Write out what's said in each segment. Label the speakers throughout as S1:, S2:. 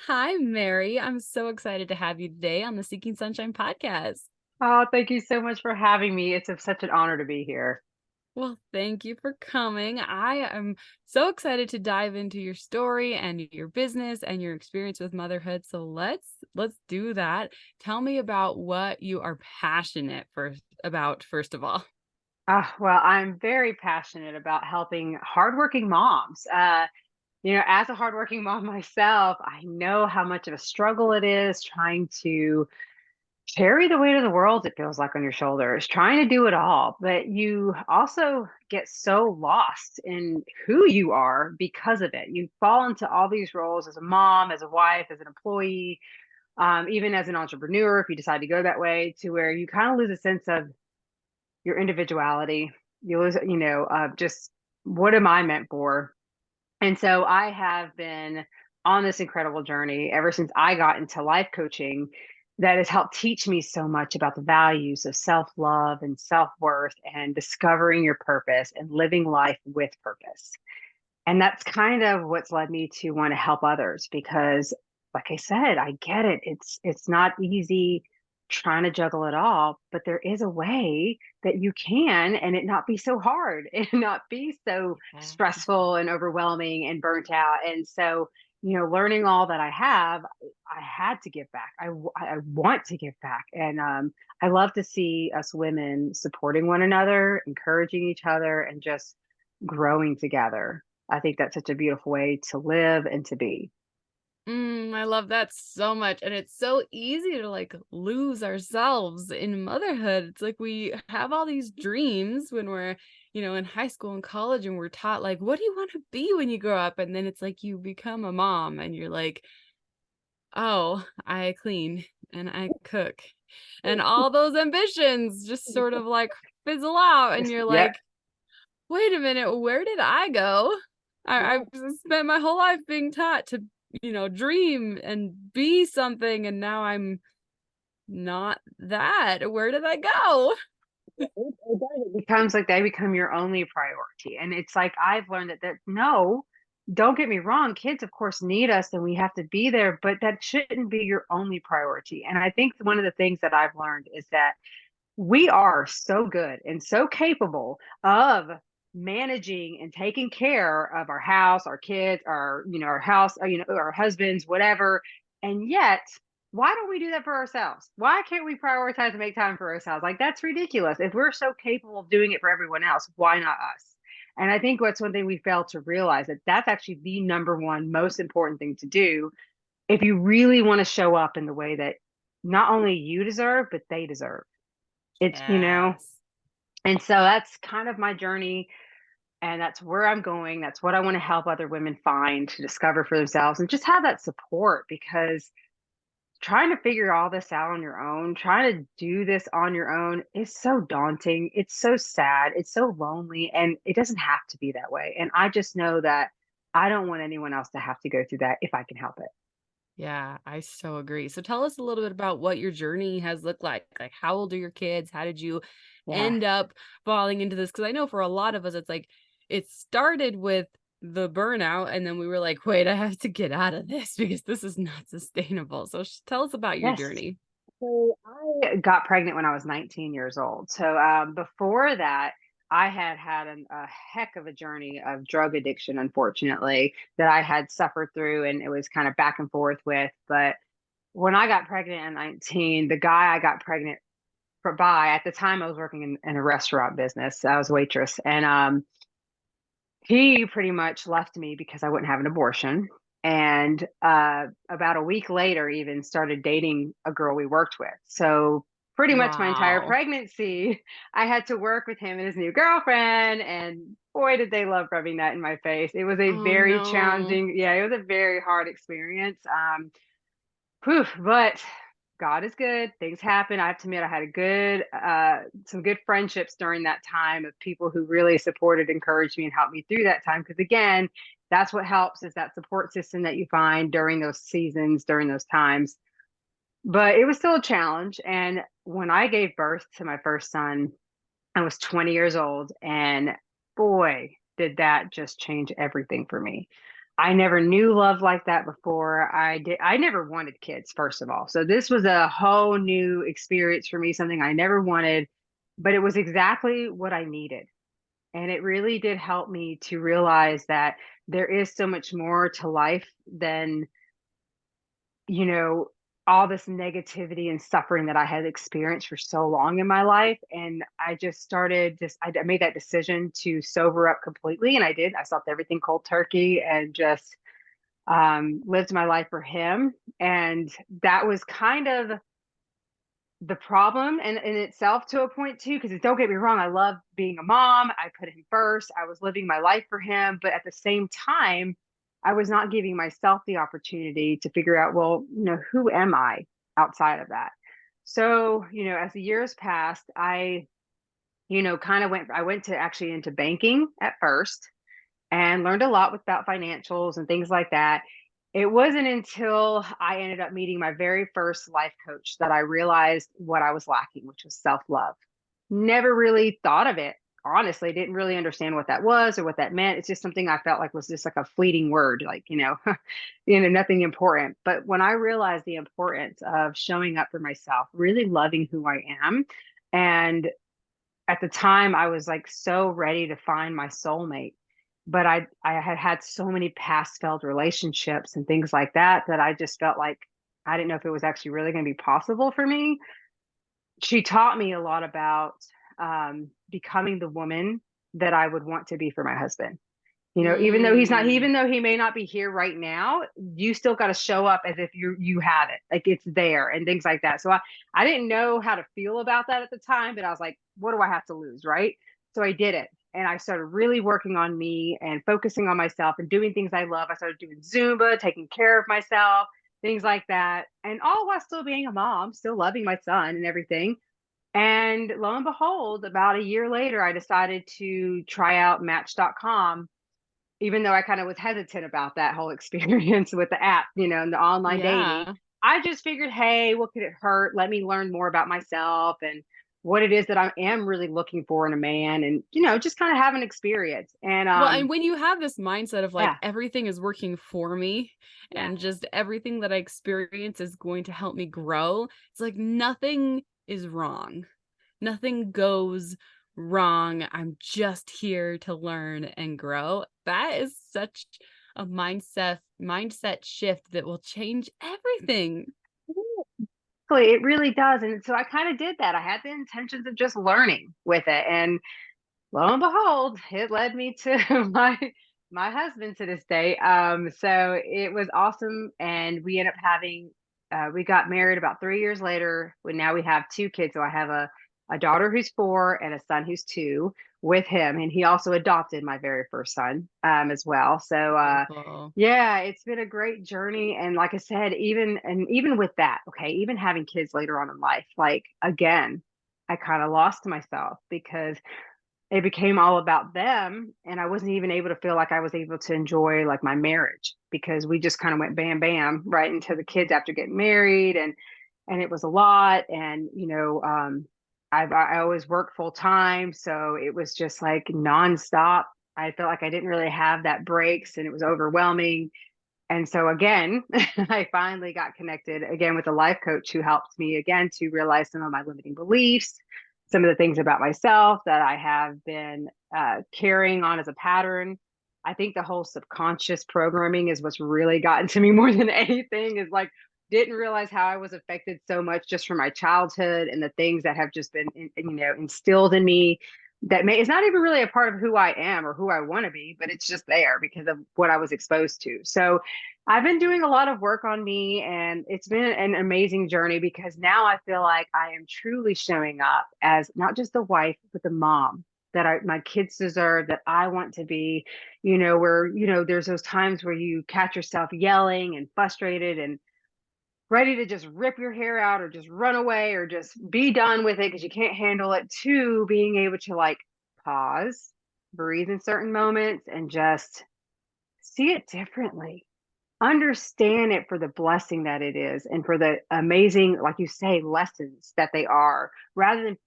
S1: Hi, Mary. I'm so excited to have you today on the Seeking Sunshine podcast.
S2: Oh, thank you so much for having me. Such an honor to be here.
S1: Well, thank you for coming. I am so excited to dive into your story and your business and your experience with motherhood. So let's do that. Tell me about what you are passionate about first of all.
S2: Well, I'm very passionate about helping hardworking moms. As a hardworking mom myself, I know how much of a struggle it is trying to carry the weight of the world, it feels like, on your shoulders, trying to do it all. But you also get so lost in who you are because of it. You fall into all these roles as a mom, as a wife, as an employee, even as an entrepreneur, if you decide to go that way, to where you kind of lose a sense of your individuality. You lose, just what am I meant for? And so I have been on this incredible journey ever since I got into life coaching that has helped teach me so much about the values of self love and self worth and discovering your purpose and living life with purpose. And that's kind of what's led me to want to help others because, like I said, I get it. It's not easy trying to juggle it all, but there is a way that you can and it not be so hard and not be so
S1: Yeah.
S2: stressful and overwhelming and burnt out. And so, learning all that I have, I had to give back. I want to give back. And I love to see us women supporting one another, encouraging each other, and just growing together. I think that's such a beautiful way to live and to be.
S1: I love that so much. And it's so easy to lose ourselves in motherhood. It's like we have all these dreams when we're, in high school and college and we're taught what do you want to be when you grow up? And then it's like you become a mom and you're like, oh, I clean and I cook. And all those ambitions just sort of fizzle out and you're
S2: Yeah.
S1: like, wait a minute, where did I go? I've spent my whole life being taught to, dream and be something, and now I'm not that. Where did I go?
S2: It does. It becomes like they become your only priority. And it's like I've learned that no, don't get me wrong, kids of course need us and we have to be there, but that shouldn't be your only priority. And I think one of the things that I've learned is that we are so good and so capable of managing and taking care of our house, our kids, our house, our husbands, whatever. And yet, why don't we do that for ourselves? Why can't we prioritize and make time for ourselves? Like, that's ridiculous. If we're so capable of doing it for everyone else, why not us? And I think what's one thing we fail to realize that that's actually the number one most important thing to do if you really want to show up in the way that not only you deserve, but they deserve. It's.
S1: Yes.
S2: And so that's kind of my journey. And that's where I'm going. That's what I want to help other women find to discover for themselves and just have that support because trying to figure all this out on your own, trying to do this on your own is so daunting. It's so sad. It's so lonely. And it doesn't have to be that way. And I just know that I don't want anyone else to have to go through that if I can help it.
S1: Yeah, I so agree. So tell us a little bit about what your journey has looked like. Like, how old are your kids? How did you
S2: Yeah.
S1: end up falling into this? Because I know for a lot of us, it's like it started with the burnout, and then we were like, wait, I have to get out of this because this is not sustainable. So tell us about your
S2: Yes.
S1: journey.
S2: So I got pregnant when I was 19 years old. So before that, I had had a heck of a journey of drug addiction, unfortunately, that I had suffered through, and it was kind of back and forth with. But when I got pregnant at 19, the guy I got pregnant by at the time, I was working in a restaurant business. I was a waitress, and he pretty much left me because I wouldn't have an abortion. And about a week later, even started dating a girl we worked with. So pretty much my entire
S1: Wow.
S2: pregnancy, I had to work with him and his new girlfriend. And boy, did they love rubbing that in my face. It was a
S1: Oh
S2: very
S1: no.
S2: challenging, yeah, it was a very hard experience. Whew, but God is good. Things happen. I have to admit, I had some good friendships during that time of people who really supported, encouraged me, and helped me through that time. Because again, that's what helps is that support system that you find during those seasons, during those times. But it was still a challenge. And when I gave birth to my first son, I was 20 years old, and boy, did that just change everything for me. I never knew love like that before. I never wanted kids, first of all. So this was a whole new experience for me, something I never wanted, but it was exactly what I needed. And it really did help me to realize that there is so much more to life than, you know, all this negativity and suffering that I had experienced for so long in my life. And I just started I made that decision to sober up completely. And I did. I stopped everything cold turkey and just lived my life for him. And that was kind of the problem in itself to a point too, because don't get me wrong, I love being a mom. I put him first. I was living my life for him, but at the same time, I was not giving myself the opportunity to figure out, well, who am I outside of that? So, as the years passed, kind of I went to actually into banking at first and learned a lot about financials and things like that. It wasn't until I ended up meeting my very first life coach that I realized what I was lacking, which was self love. Never really thought of it. Honestly, didn't really understand what that was or what that meant. It's just something I felt like was just like a fleeting word, like, nothing important. But when I realized the importance of showing up for myself, really loving who I am, and at the time I was like so ready to find my soulmate, but I had had so many past failed relationships and things like that that I just felt like I didn't know if it was actually really going to be possible for me. She taught me a lot about becoming the woman that I would want to be for my husband.
S1: Mm,
S2: Even though he may not be here right now, you still got to show up as if you have it, like it's there and things like that. So I didn't know how to feel about that at the time, but I was like, what do I have to lose, right? So I did it, and I started really working on me and focusing on myself and doing things I love. I started doing Zumba, taking care of myself, things like that, and all while still being a mom, still loving my son and everything. And lo and behold, about a year later, I decided to try out Match.com, even though I kind of was hesitant about that whole experience with the app, and the online dating.
S1: yeah.
S2: I just figured, hey, what could it hurt? Let me learn more about myself and what it is that I am really looking for in a man, and just kind of have an experience. And
S1: Well, and when you have this mindset of like
S2: yeah,
S1: everything is working for me
S2: yeah.
S1: and just everything that I experience is going to help me grow, it's like nothing is wrong. Nothing goes wrong. I'm just here to learn and grow. That is such a mindset shift that will change everything.
S2: Exactly, it really does. And so I kind of did that. I had the intentions of just learning with it. And lo and behold, it led me to my husband to this day. So it was awesome, and we ended up having we got married about 3 years later. When now we have two kids. So I have a daughter who's 4 and a son who's 2 with him, and he also adopted my very first son as well. So
S1: Beautiful.
S2: yeah, it's been a great journey. And like I said, even with that, okay, even having kids later on in life, like again, I kind of lost myself because it became all about them, and I wasn't even able to feel like I was able to enjoy like my marriage, because we just kind of went bam bam right into the kids after getting married. And it was a lot. And I always worked full time, so it was just like nonstop. I felt like I didn't really have that breaks, and it was overwhelming. And so again, I finally got connected again with a life coach who helped me again to realize some of my limiting beliefs, some of the things about myself that I have been carrying on as a pattern. I think the whole subconscious programming is what's really gotten to me more than anything, is like, didn't realize how I was affected so much just from my childhood and the things that have just been, instilled in me, that it's not even really a part of who I am or who I want to be, but it's just there because of what I was exposed to. So I've been doing a lot of work on me, and it's been an amazing journey, because now I feel like I am truly showing up as not just the wife, but the mom that my kids deserve, that I want to be. Where, there's those times where you catch yourself yelling and frustrated and ready to just rip your hair out or just run away or just be done with it because you can't handle it, to being able to like pause, breathe in certain moments, and just see it differently, understand it for the blessing that it is and for the amazing, like you say, lessons that they are, rather than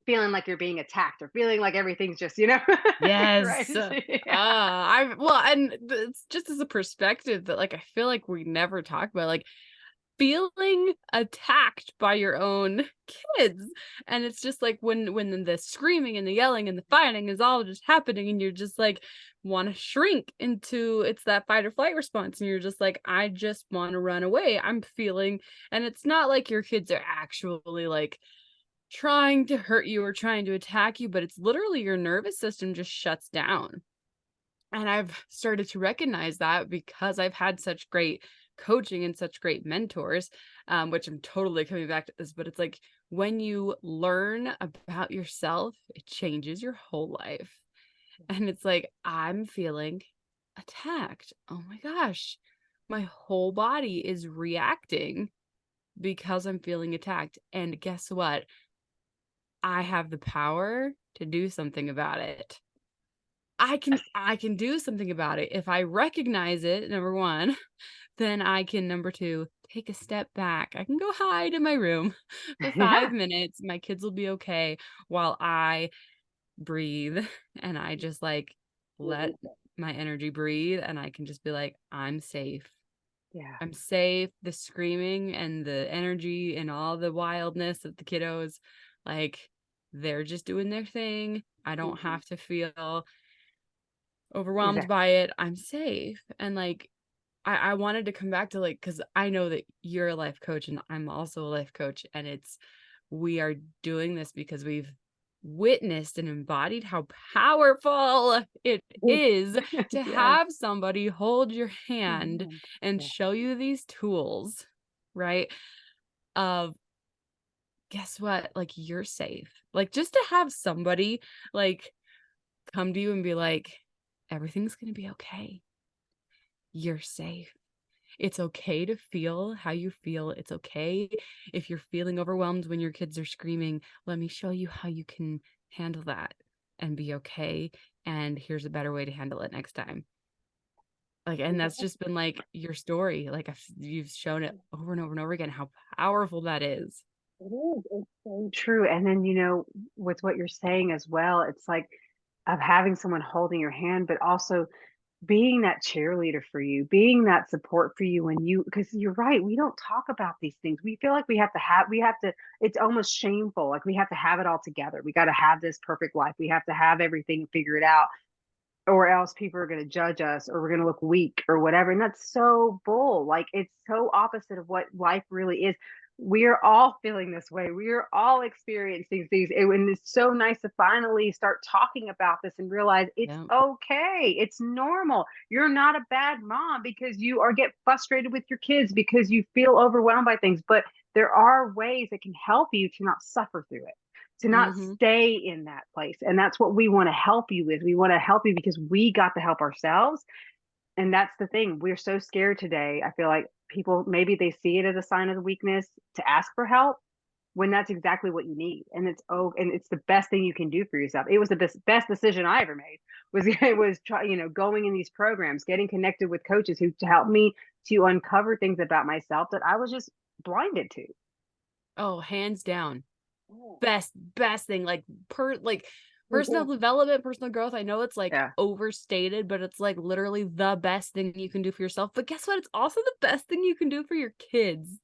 S2: feeling like you're being attacked or feeling like everything's just, right?
S1: Yes.
S2: Yeah.
S1: I well, and it's just as a perspective that, like, I feel like we never talk about, like, feeling attacked by your own kids, and it's just like when the screaming and the yelling and the fighting is all just happening and you're just like want to shrink into it's that fight or flight response and you're just like I just want to run away. I'm feeling and it's not like your kids are actually like trying to hurt you or trying to attack you, but it's literally your nervous system just shuts down. And I've started to recognize that because I've had such great coaching and such great mentors, which I'm totally coming back to this, but it's like when you learn about yourself, it changes your whole life. And it's like, I'm feeling attacked. Oh my gosh, my whole body is reacting because I'm feeling attacked. And guess what? I have the power to do something about it. I can do something about it. If I recognize it, number 1, then I can, number 2, take a step back. I can go hide in my room for 5
S2: Yeah.
S1: minutes. My kids will be okay while I breathe and I just, like, let my energy breathe, and I can just be like, "I'm safe.
S2: Yeah.
S1: I'm safe." The screaming and the energy and all the wildness of the kiddos, like, they're just doing their thing. I don't
S2: Mhm.
S1: have to feel overwhelmed
S2: Exactly.
S1: by it, I'm safe. And like I wanted to come back to like because I know that you're a life coach and I'm also a life coach, and it's we are doing this because we've witnessed and embodied how powerful it is to
S2: Yes.
S1: have somebody hold your hand
S2: Mhm.
S1: and
S2: Yeah.
S1: show you these tools, right? Of guess what? Like you're safe. Like just to have somebody like come to you and be like, everything's gonna be okay. You're safe. It's okay to feel how you feel. It's okay if you're feeling overwhelmed when your kids are screaming. Let me show you how you can handle that and be okay. And here's a better way to handle it next time. Like, and that's just been like your story. Like, you've shown it over and over and over again how powerful that is.
S2: It is. It's so true. And then, with what you're saying as well, it's like of having someone holding your hand, but also being that cheerleader for you, being that support for you because you're right, we don't talk about these things. We feel like we have to, it's almost shameful. Like we have to have it all together. We got to have this perfect life. We have to have everything figured out or else people are going to judge us or we're going to look weak or whatever. And that's so bull. Like it's so opposite of what life really is. We're all feeling this way. We're all experiencing these. And it's so nice to finally start talking about this and realize it's
S1: Yeah.
S2: okay. It's normal. You're not a bad mom because you are get frustrated with your kids because you feel overwhelmed by things. But there are ways that can help you to not suffer through it, to not
S1: Mm-hmm.
S2: stay in that place. And that's what we want to help you with. We want to help you because we got to help ourselves. And that's the thing. We're so scared today. I feel like people maybe they see it as a sign of the weakness to ask for help when that's exactly what you need. And it's the best thing you can do for yourself. It was the best decision I ever made was it was going in these programs, getting connected with coaches who to help me to uncover things about myself that I was just blinded to.
S1: Oh, hands down.
S2: Oh.
S1: Best thing, like, personal development, personal growth, I know it's, like,
S2: Yeah.
S1: overstated, but it's, like, literally the best thing you can do for yourself, but guess what? It's also the best thing you can do for your kids,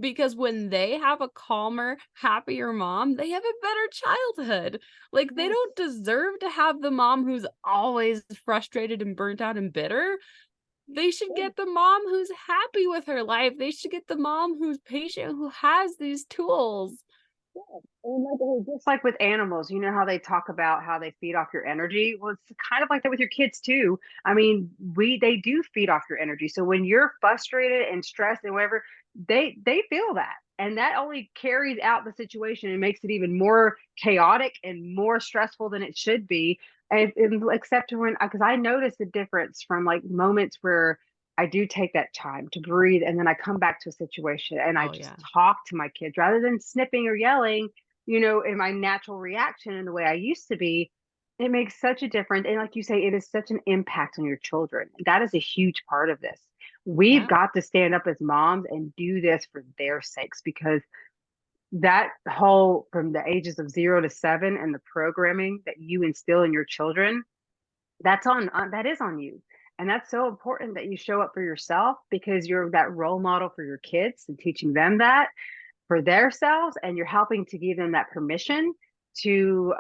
S1: because when they have a calmer, happier mom, they have a better childhood. Like, they
S2: Yes.
S1: don't deserve to have the mom who's always frustrated and burnt out and bitter. They should
S2: Yeah.
S1: get the mom who's happy with her life. They should get the mom who's patient, who has these tools.
S2: Yeah. And just like with animals, you know how they talk about how they feed off your energy? Well, it's kind of like that with your kids too. I mean, they do feed off your energy. So when you're frustrated and stressed and whatever, they feel that. And that only carries out the situation and makes it even more chaotic and more stressful than it should be. And except when, because I noticed the difference from like moments where I do take that time to breathe and then I come back to a situation and I
S1: Oh,
S2: just
S1: yeah.
S2: talk to my kids rather than snipping or yelling, in my natural reaction and the way I used to be. It makes such a difference. And like you say, it is such an impact on your children. That is a huge part of this. We've
S1: Yeah.
S2: got to stand up as moms and do this for their sakes because that whole from the ages of 0 to 7 and the programming that you instill in your children, that's that is on you. And that's so important that you show up for yourself because you're that role model for your kids and teaching them that for themselves, and you're helping to give them that permission to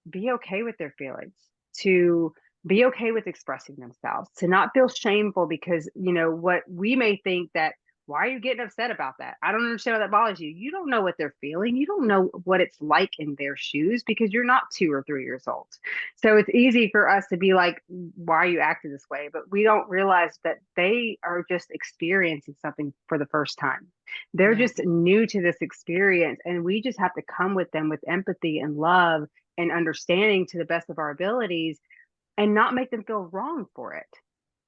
S2: be okay with their feelings, to be okay with expressing themselves, to not feel shameful because what we may think that, why are you getting upset about that? I don't understand why that bothers you. You don't know what they're feeling. You don't know what it's like in their shoes because you're not 2 or 3 years old. So it's easy for us to be like, why are you acting this way? But we don't realize that they are just experiencing something for the first time. They're
S1: Yeah.
S2: just new to this experience, and we just have to come with them with empathy and love and understanding to the best of our abilities and not make them feel wrong for it.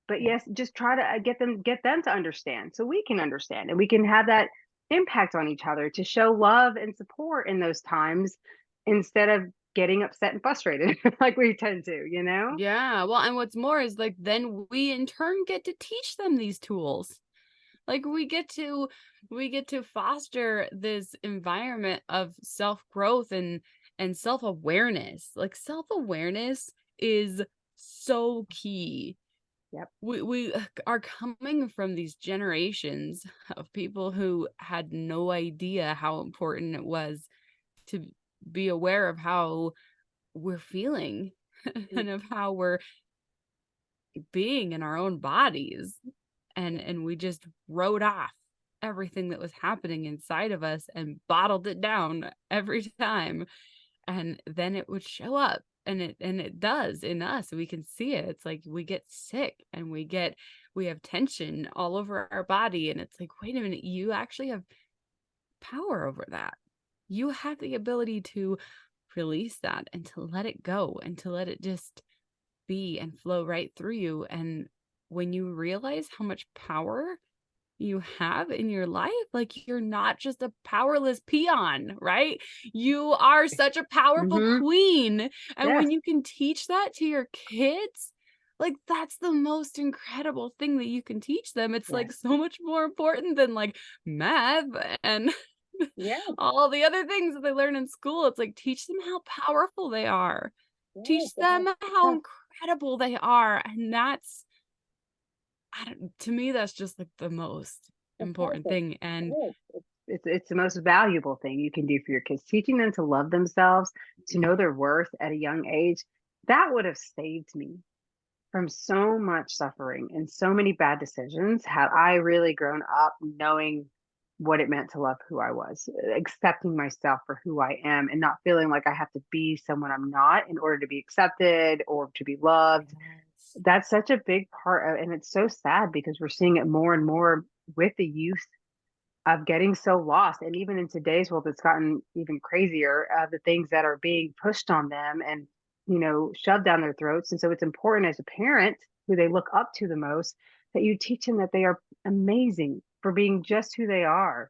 S2: But yes, just try to get them to understand so we can understand and we can have that impact on each other to show love and support in those times instead of getting upset and frustrated like we tend to, you know?
S1: Yeah. Well, and what's more is like then we in turn get to teach them these tools. Like we get to foster this environment of self-growth and self-awareness. Like self-awareness is so key.
S2: Yep.
S1: We are coming from these generations of people who had no idea how important it was to be aware of how we're feeling and of how we're being in our own bodies. And we just wrote off everything that was happening inside of us and bottled it down every time, and then it would show up, and it does in us. We can see it. It's like we get sick and we have tension all over our body, and it's like, wait a minute, you actually have power over that. You have the ability to release that and to let it go and to let it just be and flow right through you. And when you realize how much power you have in your life, like you're not just a powerless peon, right? You are such a powerful
S2: Mm-hmm.
S1: queen. And
S2: Yes.
S1: when you can teach that to your kids, like that's the most incredible thing that you can teach them. It's like
S2: Yes.
S1: so much more important than like math and
S2: Yes.
S1: all the other things that they learn in school. It's like teach them how powerful they are.
S2: Yes.
S1: Teach them how
S2: Yes.
S1: incredible they are. And that's I don't to me, that's just like the most
S2: Of course
S1: important
S2: it
S1: thing. And
S2: is. It's the most valuable thing you can do for your kids. Teaching them to love themselves, to know their worth at a young age, that would have saved me from so much suffering and so many bad decisions had I really grown up knowing what it meant to love who I was, accepting myself for who I am, and not feeling like I have to be someone I'm not in order to be accepted or to be loved.
S1: yes.
S2: That's such a big part of, and it's so sad because we're seeing it more and more with the youth of getting so lost. And even in today's world, it's gotten even crazier, the things that are being pushed on them and, shoved down their throats. And so it's important as a parent who they look up to the most that you teach them that they are amazing for being just who they are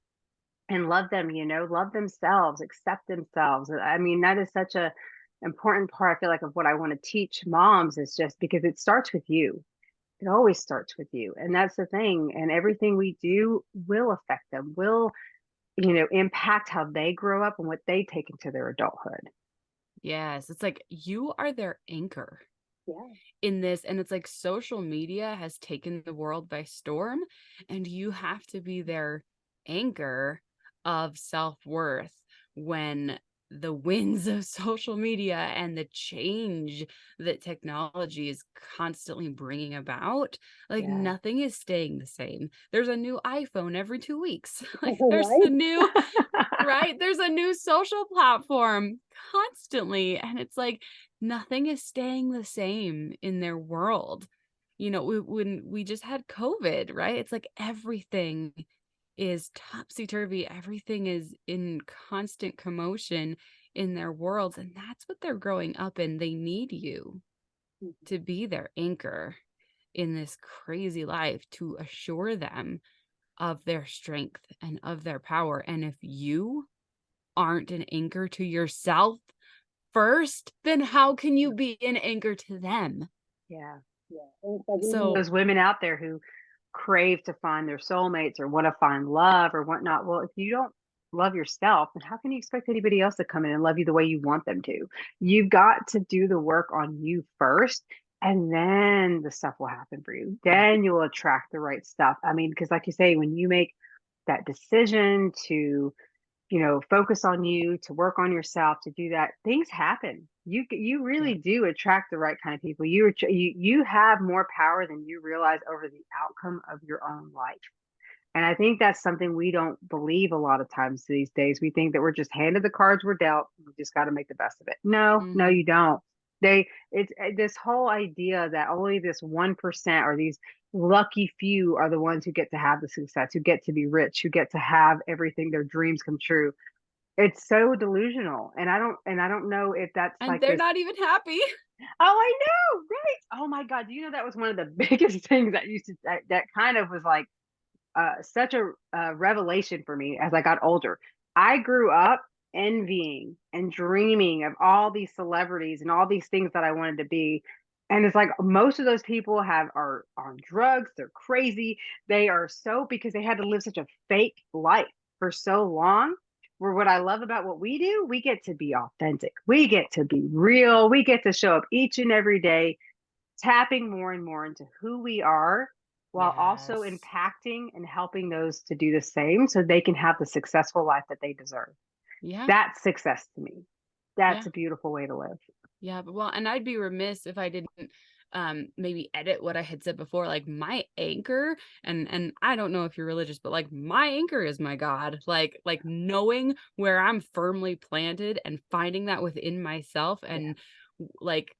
S2: and love them, love themselves, accept themselves. I mean, that is such a important part, I feel like, of what I want to teach moms is just because it starts with you. It always starts with you. And that's the thing. And everything we do will affect them, will, impact how they grow up and what they take into their adulthood.
S1: Yes, it's like you are their anchor
S2: Yeah.
S1: in this, and it's like social media has taken the world by storm, and you have to be their anchor of self-worth when the winds of social media and the change that technology is constantly bringing about, like
S2: Yeah.
S1: nothing is staying the same. There's a new iPhone every 2 weeks. Like there's
S2: Right?
S1: the new right? There's a new social platform constantly, and it's like nothing is staying the same in their world. When we just had COVID, right? It's like everything is topsy-turvy. Everything is in constant commotion in their worlds, and that's what they're growing up in. They need you to be their anchor in this crazy life to assure them of their strength and of their power. And if you aren't an anchor to yourself first, then how can you be an anchor to them?
S2: Yeah. Yeah. And it's like even
S1: So,
S2: those women out there who crave to find their soulmates or want to find love or whatnot. Well, if you don't love yourself, then how can you expect anybody else to come in and love you the way you want them to? You've got to do the work on you first, and then the stuff will happen for you.
S1: Yeah.
S2: Then you'll attract the right stuff. I mean, because like you say, when you make that decision to, focus on you, to work on yourself, to do that, things happen. You
S1: Yeah.
S2: really do attract the right kind of people. You have more power than you realize over the outcome of your own life. And I think that's something we don't believe a lot of times these days. We think that we're just handed the cards we're dealt. We just got to make the best of it. No, no,
S1: Mhm.
S2: you don't. It's this whole idea that only this 1% or these lucky few are the ones who get to have the success, who get to be rich, who get to have everything, their dreams come true. It's so delusional. And I don't know if that's
S1: And
S2: like
S1: they're
S2: this.
S1: not even happy.
S2: Oh, I know, right? Oh my God. Do you know that was one of the biggest things that used to that kind of was like such a revelation for me as I got older. I grew up envying and dreaming of all these celebrities and all these things that I wanted to be. And it's like most of those people are on drugs, they're crazy. They are so because they had to live such a fake life for so long. Where what I love about what we do, we get to be authentic. We get to be real. We get to show up each and every day tapping more and more into who we are while also
S1: Yes.
S2: impacting and helping those to do the same so they can have the successful life that they deserve.
S1: Yeah.
S2: That's success to me. That's
S1: Yeah.
S2: a beautiful way to live.
S1: Yeah, but well, and I'd be remiss if I didn't maybe edit what I had said before. Like my anchor, and I don't know if you're religious, but like my anchor is my God. Like knowing where I'm firmly planted and finding that within myself
S2: Yeah.
S1: and like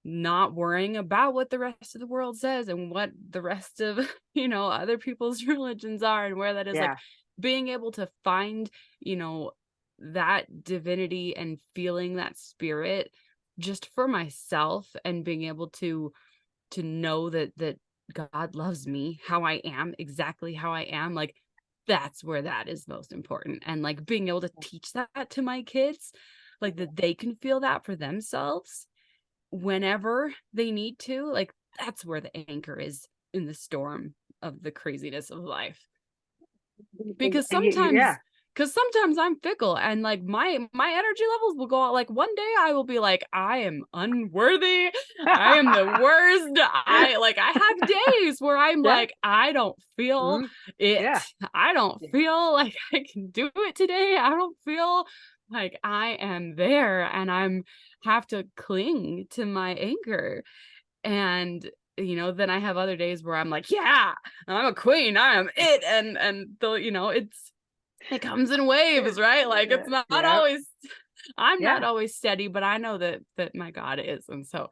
S1: not worrying about what the rest of the world says and what the rest of, other people's religions are and where that is like
S2: Yeah.
S1: being able to find, you know, that divinity and feeling that spirit just for myself and being able to know that God loves me, how I am, exactly how I am, like that's where that is most important. And like being able to teach that to my kids, like that they can feel that for themselves whenever they need to, like, that's where the anchor is in the storm of the craziness of life. Because
S2: Yeah.
S1: sometimes I'm fickle and, like, my energy levels will go out, like, one day I will be like, "I am unworthy, I am the worst." I have days where I'm
S2: Yeah.
S1: like, "I don't feel
S2: Mhm.
S1: it.
S2: Yeah.
S1: I don't
S2: Yeah.
S1: feel like I can do it today. I don't feel like I am there," and I'm have to cling to my anchor. And, then I have other days where I'm like, "Yeah, I'm a queen. I am it." And it comes in waves, right? Like it's not
S2: Yeah.
S1: always I'm not
S2: Yeah.
S1: always steady, but I know that my God is. And so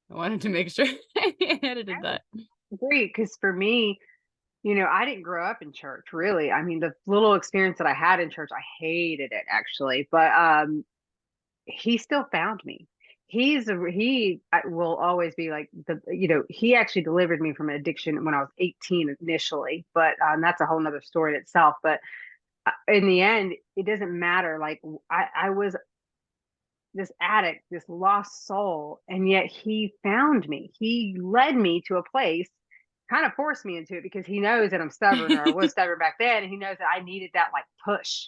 S1: I wanted to make sure I edited that.
S2: Great. Because for me, I didn't grow up in church, really. I mean, the little experience that I had in church, I hated it actually. But he still found me. Will always be like he actually delivered me from an addiction when I was 18 initially, but that's a whole nother story in itself. But in the end, it doesn't matter. Like I was this addict, this lost soul, and yet he found me. He led me to a place, kind of forced me into it because he knows that I'm stubborn or I was stubborn back then. And he knows that I needed that like push,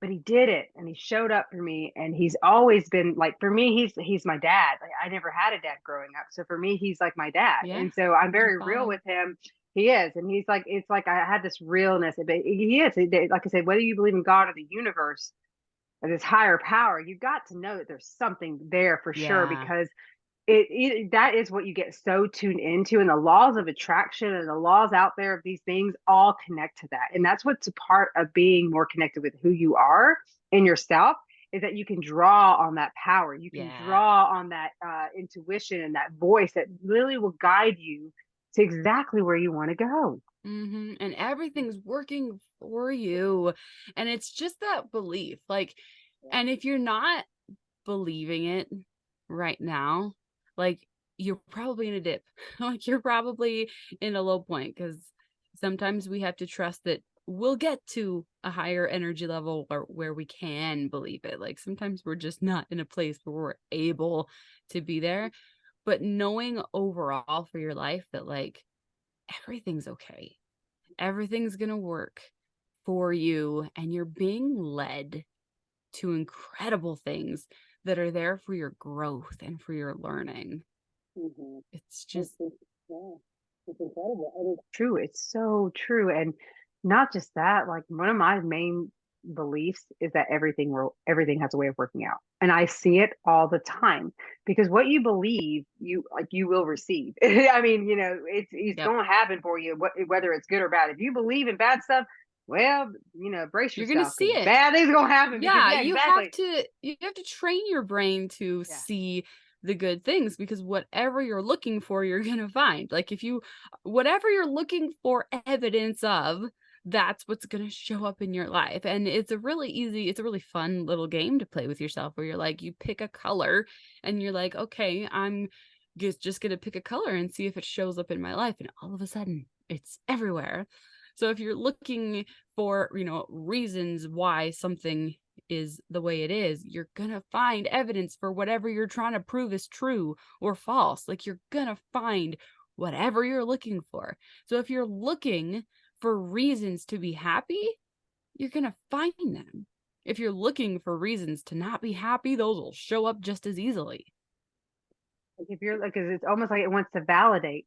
S2: but he did it and he showed up for me and he's always been like for me he's my dad. Like I never had a dad growing up, so for me he's like my dad,
S1: Yeah.
S2: and so I'm
S1: He's your
S2: very real
S1: father.
S2: with him. He is, and he's like it's like I had this realness, but he is like I said, whether you believe in God or the universe or this higher power, you got to know that there's something there for sure,
S1: Yeah.
S2: because that is what you get so tuned into, and the laws of attraction and the laws out there of these things all connect to that. And that's what's a part of being more connected with who you are in yourself, is that you can draw on that power, you can
S1: Yeah.
S2: draw on that intuition and that voice that really will guide you to exactly where you want to go.
S1: And everything's working for you. And it's just that belief. Like, and if you're not believing it right now, like you're probably in a dip. Like you're probably in a low point because sometimes we have to trust that we'll get to a higher energy level or where we can believe it. Like sometimes we're just not in a place where we're able to be there. But knowing overall for your life that like everything's okay. Everything's gonna work. for you, and you're being led to incredible things that are there for your growth and for your learning.
S2: Mhm.
S1: It's
S2: It's
S1: just
S2: it's yeah, it's incredible, and it's true, it's so true, and not just that, like, one of my main beliefs is that everything has a way of working out, and I see it all the time, because what you believe, you will receive. I mean, it's
S1: yep.
S2: gonna happen for you, whether it's good or bad. If you believe in bad stuff, well, brace
S1: You're gonna
S2: yourself
S1: see
S2: because
S1: it.
S2: bad things gonna happen because
S1: Yeah,
S2: yeah, exactly.
S1: you have to train your brain to
S2: Yeah.
S1: see the good things because whatever you're looking for, you're gonna find. Like if you whatever you're looking for evidence of, that's what's gonna show up in your life. And it's a really fun little game to play with yourself where you're like, you pick a color and you're like, okay, I'm just gonna pick a color and see if it shows up in my life. And all of a sudden, it's everywhere. So if you're looking for, reasons why something is the way it is, you're gonna find evidence for whatever you're trying to prove is true or false. Like you're gonna find whatever you're looking for. So if you're looking for reasons to be happy, you're gonna find them. If you're looking for reasons to not be happy, those will show up just as easily.
S2: Like, if you're like, 'cause it's almost like it wants to validate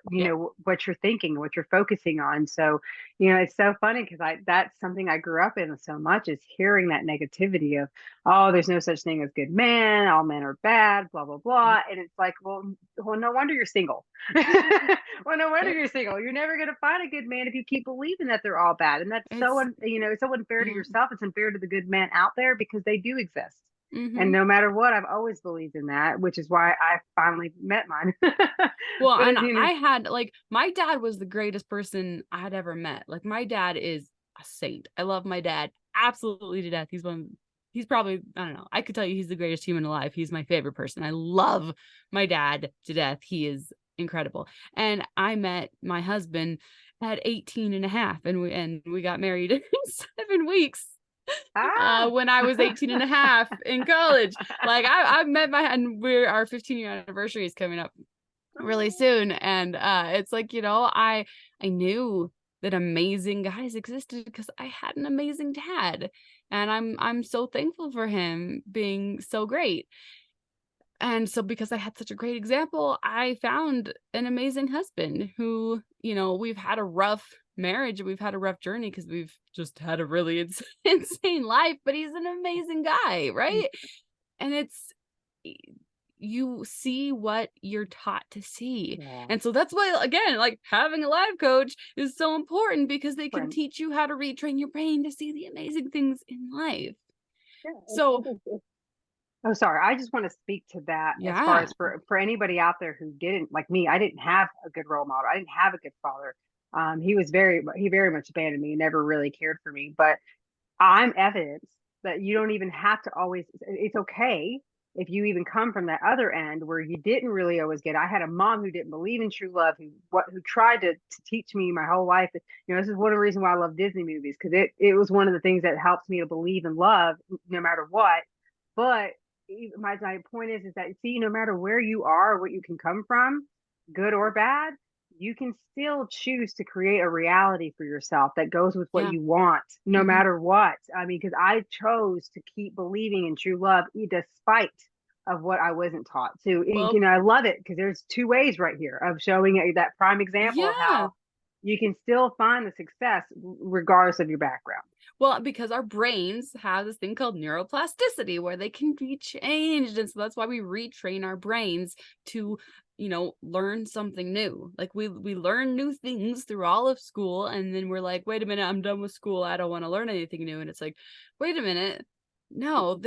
S1: Yep.
S2: what you're thinking, what you're focusing on. So, it's so funny because that's something I grew up in so much is hearing that negativity of, oh, there's no such thing as good men, all men are bad, blah, blah, blah.
S1: Yep.
S2: And it's like, well, no wonder you're single. Well, no wonder
S1: Yep.
S2: you're single. You're never gonna find a good man if you keep believing that they're all bad. And that's
S1: It's
S2: it's so unfair to
S1: yeah.
S2: yourself. It's unfair to the good men out there because they do exist. And
S1: Mhm.
S2: no matter what, I've always believed in that, which is why I finally met mine.
S1: Well,
S2: But
S1: and
S2: as
S1: I had like my dad was the greatest person I had ever met. Like my dad is a saint. I love my dad absolutely to death. He's probably, I don't know. I could tell you he's the greatest human alive. He's my favorite person. I love my dad to death. He is incredible. And I met my husband at 18 and a half and we got married in 7 weeks.
S2: ah.
S1: When I was 18 and a half in college. Like I met my and we're our 15-year anniversary is coming up really soon and it's like I knew that amazing guys existed because I had an amazing dad and I'm so thankful for him being so great and so because I had such a great example I found an amazing husband who we've had a rough marriage we've had a rough journey because we've just had a really insane life but he's an amazing guy right and it's you see what you're taught to see.
S2: Yeah.
S1: And so that's why, again, like having a life coach is so important because they can
S2: Friend.
S1: teach you how to retrain your brain to see the amazing things in life.
S2: Yeah.
S1: So,
S2: Oh, sorry. I just want to speak to that as far
S1: yeah.
S2: as for anybody out there who didn't like me. I didn't have a good role model. I didn't have a good father. He very much abandoned me and never really cared for me. But I'm evidence that you don't even have to always it's okay if you even come from that other end where you didn't really always get. I had a mom who didn't believe in true love, who tried to teach me my whole life. This is one of the reasons why I love Disney movies because it was one of the things that helps me to believe in love no matter what. But my point is that see, no matter where you are, or what you can come from, good or bad, you can still choose to create a reality for yourself that goes with what
S1: Yeah.
S2: you want, no
S1: Hmm.
S2: matter what. I mean, because I chose to keep believing in true love despite of what I wasn't taught. So,
S1: Well,
S2: I love it because there's two ways right here of showing that prime example of
S1: yeah.
S2: how you can still find the success regardless of your background.
S1: Well, because our brains have this thing called neuroplasticity where they can be changed. And so that's why we retrain our brains to, learn something new. Like we learn new things through all of school. And then we're like, wait a minute, I'm done with school. I don't want to learn anything new. And it's like, wait a minute. No,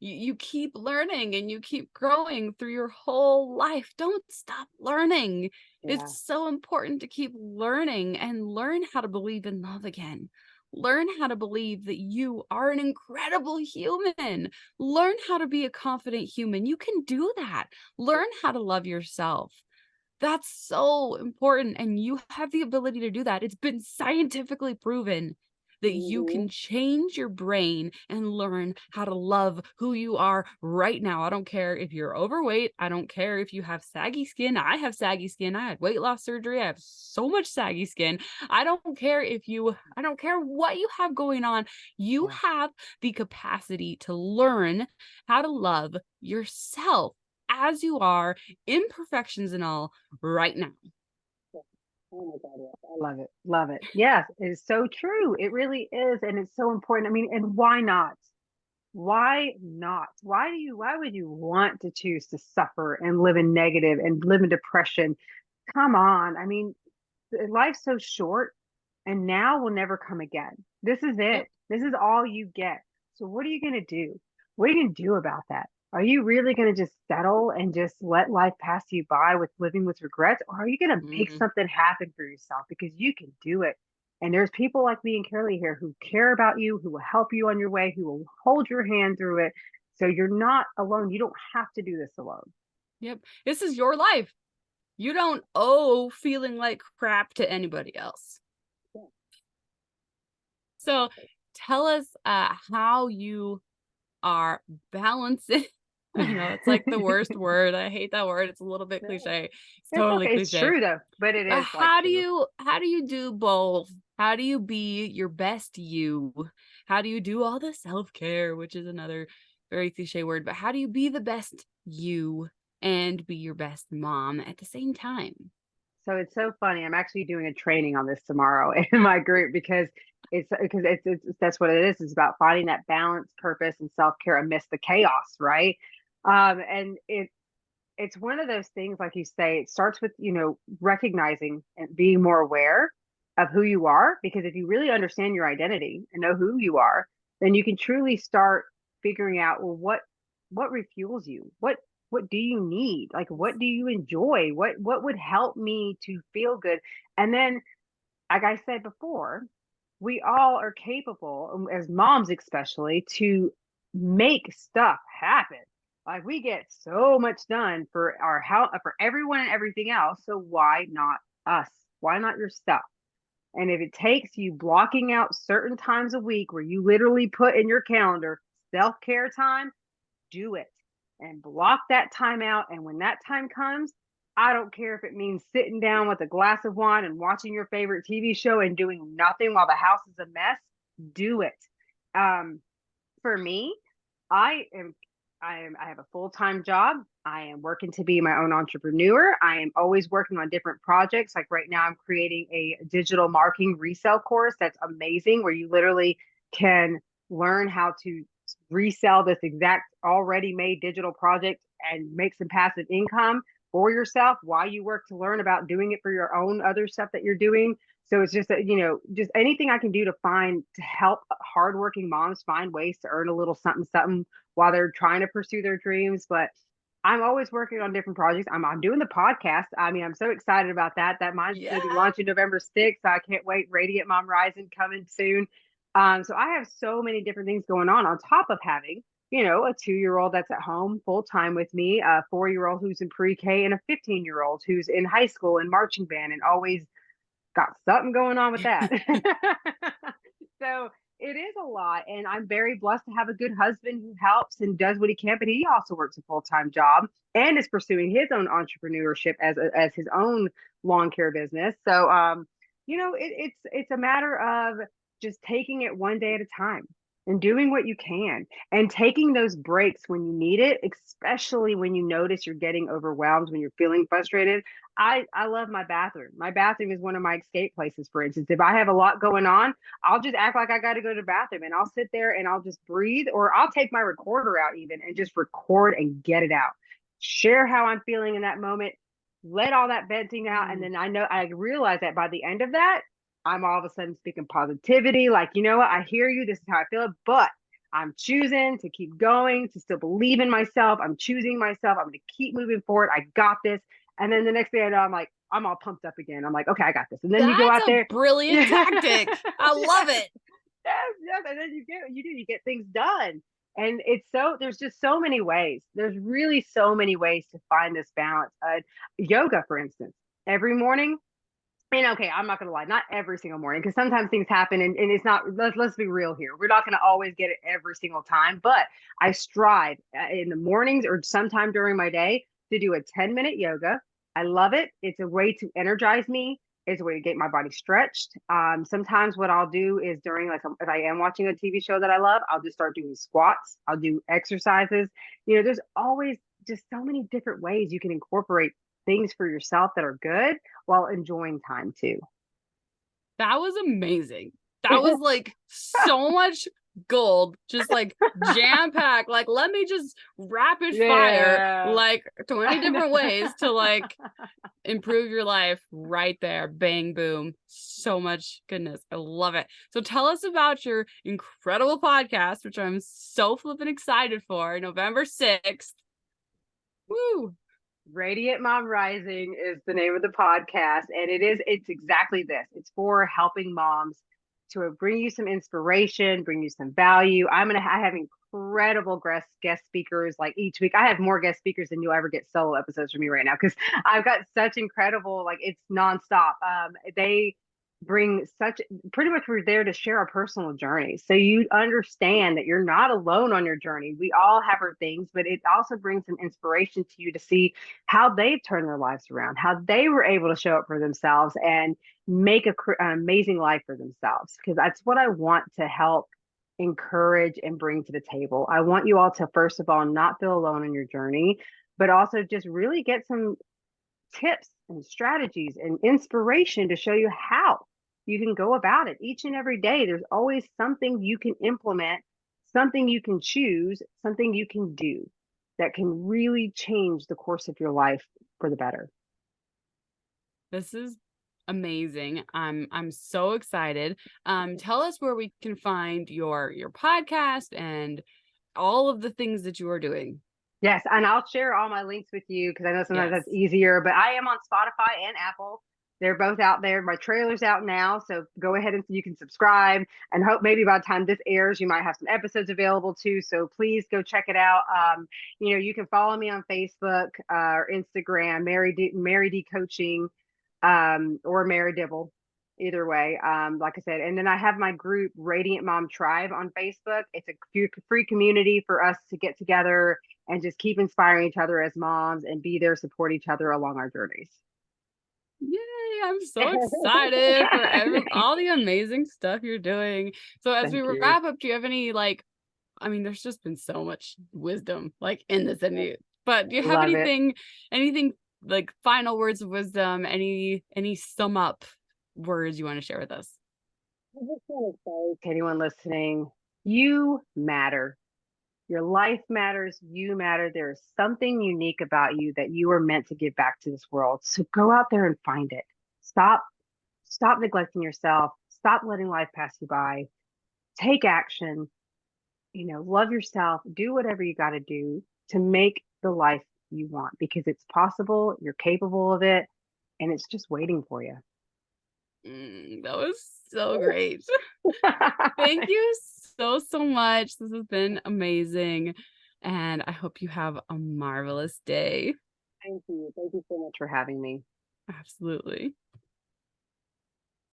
S1: you keep learning and you keep growing through your whole life. Don't stop learning.
S2: Yeah.
S1: It's so important to keep learning and learn how to believe in love again. Learn how to believe that you are an incredible human. Learn how to be a confident human. You can do that. Learn how to love yourself. That's so important. And you have the ability to do that. It's been scientifically proven that you
S2: Mhm.
S1: can change your brain and learn how to love who you are right now. I don't care if you're overweight. I don't care if you have saggy skin. I have saggy skin. I had weight loss surgery. I have so much saggy skin. I don't care what you have going on. You
S2: Yeah.
S1: have the capacity to learn how to love yourself as you are, imperfections and all, right now.
S2: Yeah. Oh my God, yes. I love it. Love it. Yes, it is so true. It really is. And it's so important. I mean, and why not? Why not? Why would you want to choose to suffer and live in negative and live in depression? Come on. I mean, life's so short and now will never come again. This is
S1: Yep.
S2: it. This is all you get. So what are you going to do? What are you going to do about that? Are you really going to just settle and just let life pass you by with living with regrets? Or are you going to make
S1: Mhm.
S2: something happen for yourself because you can do it? And there's people like me and Karaleigh here who care about you, who will help you on your way, who will hold your hand through it. So you're not alone. You don't have to do this alone.
S1: Yep. This is your life. You don't owe feeling like crap to anybody else.
S2: Yeah,
S1: So tell us how you are balancing. I know it's like the worst word. I hate that word. It's a little bit
S2: yeah.
S1: cliche. It's
S2: It's
S1: totally
S2: okay. It's
S1: cliche.
S2: true though, but it
S1: But
S2: is like true.
S1: how do you do both? How do you be your best you? How do you do all the self-care, which is another very cliche word, but how do you be the best you and be your best mom at the same time?
S2: So it's so funny. I'm actually doing a training on this tomorrow in my group because it's that's what it is. It's about finding that balance, purpose, and self care amidst the chaos, right? And it's one of those things, like you say, it starts with recognizing and being more aware of who you are. Because if you really understand your identity and know who you are, then you can truly start figuring out, well, what refuels you, what do you need, like what do you enjoy, what would help me to feel good. And then, like I said before, we all are capable, as moms especially, to make stuff happen. Like we get so much done for our house, for everyone and everything else. So why not us? Why not your stuff? And if it takes you blocking out certain times a week where you literally put in your calendar self care time, do it and block that time out. And when that time comes, I don't care if it means sitting down with a glass of wine and watching your favorite TV show and doing nothing while the house is a mess. Do it. Um, for me, I am I have a full-time job. I am working to be my own entrepreneur. I am always working on different projects. Like right now I'm creating a digital marketing resale course that's amazing where you literally can learn how to resell this exact already made digital project and make some passive income for yourself while you work to learn about doing it for your own other stuff that you're doing. So it's just that, just anything I can do to help hardworking moms find ways to earn a little something, something while they're trying to pursue their dreams. But I'm always working on different projects. I'm doing the podcast. I mean, I'm so excited about that. That mine's
S1: Yeah.
S2: going to be launching November 6th. So I can't wait. Radiant Mom Rising coming soon. So I have so many different things going on top of having, a 2-year old that's at home full time with me, a 4-year old who's in pre K, and a 15-year old who's in high school in marching band and always got something going on with that. So it is a lot. And I'm very blessed to have a good husband who helps and does what he can, but he also works a full time job and is pursuing his own entrepreneurship as his own lawn care business. So, it's a matter of just taking it one day at a time and doing what you can and taking those breaks when you need it, especially when you notice you're getting overwhelmed, when you're feeling frustrated. I love my bathroom. My bathroom is one of my escape places, for instance. If I have a lot going on, I'll just act like I got to go to the bathroom and I'll sit there and I'll just breathe, or I'll take my recorder out even and just record and get it out. Share how I'm feeling in that moment, let all that venting out. And
S1: Mm.
S2: then I realize that by the end of that, I'm all of a sudden speaking positivity. Like, you know what? I hear you. This is how I feel. But I'm choosing to keep going, to still believe in myself. I'm choosing myself. I'm going to keep moving forward. I got this. And then the next day I know I'm all pumped up again. I'm like, okay, I got this. And then you go
S1: That's
S2: out
S1: a
S2: there.
S1: brilliant
S2: Yeah.
S1: tactic. I love
S2: Yes,
S1: it.
S2: yes. And then you get things done. And there's just so many ways. There's really so many ways to find this balance. Yoga, for instance, every morning And okay, I'm not gonna lie, not every single morning because sometimes things happen and it's not. Let's be real here. We're not gonna always get it every single time, but I strive in the mornings or sometime during my day to do a 10-minute yoga. I love it. It's a way to energize me. It's a way to get my body stretched. Sometimes what I'll do is during if I am watching a TV show that I love, I'll just start doing squats. I'll do exercises. There's always just so many different ways you can incorporate things for yourself that are good while enjoying time too.
S1: That was amazing. That was like so much gold, just like jam packed. Like, let me just rapid fire
S2: Yeah.
S1: like 20
S2: I know.
S1: different ways to like improve your life right there. Bang, boom. So much goodness. I love it. So tell us about your incredible podcast, which I'm so flipping excited for, November 6th. Woo.
S2: Radiant Mom Rising is the name of the podcast. And it's exactly this. It's for helping moms to bring you some inspiration, bring you some value. I have incredible guest speakers like each week. I have more guest speakers than you'll ever get solo episodes from me right now because I've got such incredible, like it's nonstop. They bring such pretty much we're there to share our personal journeys. So you understand that you're not alone on your journey. We all have our things, but it also brings some inspiration to you to see how they've turned their lives around, how they were able to show up for themselves and make an amazing life for themselves. Because that's what I want to help encourage and bring to the table. I want you all to, first of all, not feel alone in your journey, but also just really get some tips and strategies and inspiration to show you how you can go about it each and every day. There's always something you can implement, something you can choose, something you can do that can really change the course of your life for the better.
S1: This is amazing. I'm so excited. Tell us where we can find your podcast and all of the things that you are doing.
S2: Yes, and I'll share all my links with you because I know sometimes
S1: Yes.
S2: that's easier, but I am on Spotify and Apple. They're both out there. My trailer's out now, so go ahead and you can subscribe and hope maybe by the time this airs, you might have some episodes available too. So please go check it out. You can follow me on Facebook or Instagram, Mary D Coaching, or Mary Dibble. Either way, like I said, and then I have my group Radiant Mom Tribe on Facebook. It's a free community for us to get together and just keep inspiring each other as moms and be there, support each other along our journeys.
S1: Yay, I'm so excited for all the amazing stuff you're doing. So as we
S2: Thank you.
S1: wrap up, do you have any like I mean, there's just been so much wisdom like in this interview. But do you have
S2: Love it.
S1: anything like final words of wisdom, any sum up words you want to share with us?
S2: I just want to say to anyone listening, you matter. Your life matters. You matter. There is something unique about you that you are meant to give back to this world. So go out there and find it. Stop, stop neglecting yourself. Stop letting life pass you by. Take action. Love yourself. Do whatever you got to do to make the life you want because it's possible. You're capable of it, and it's just waiting for you.
S1: That was so great. Thank you so, so much. This has been amazing. And I hope you have a marvelous day.
S2: Thank you. Thank you so much for having me.
S1: Absolutely.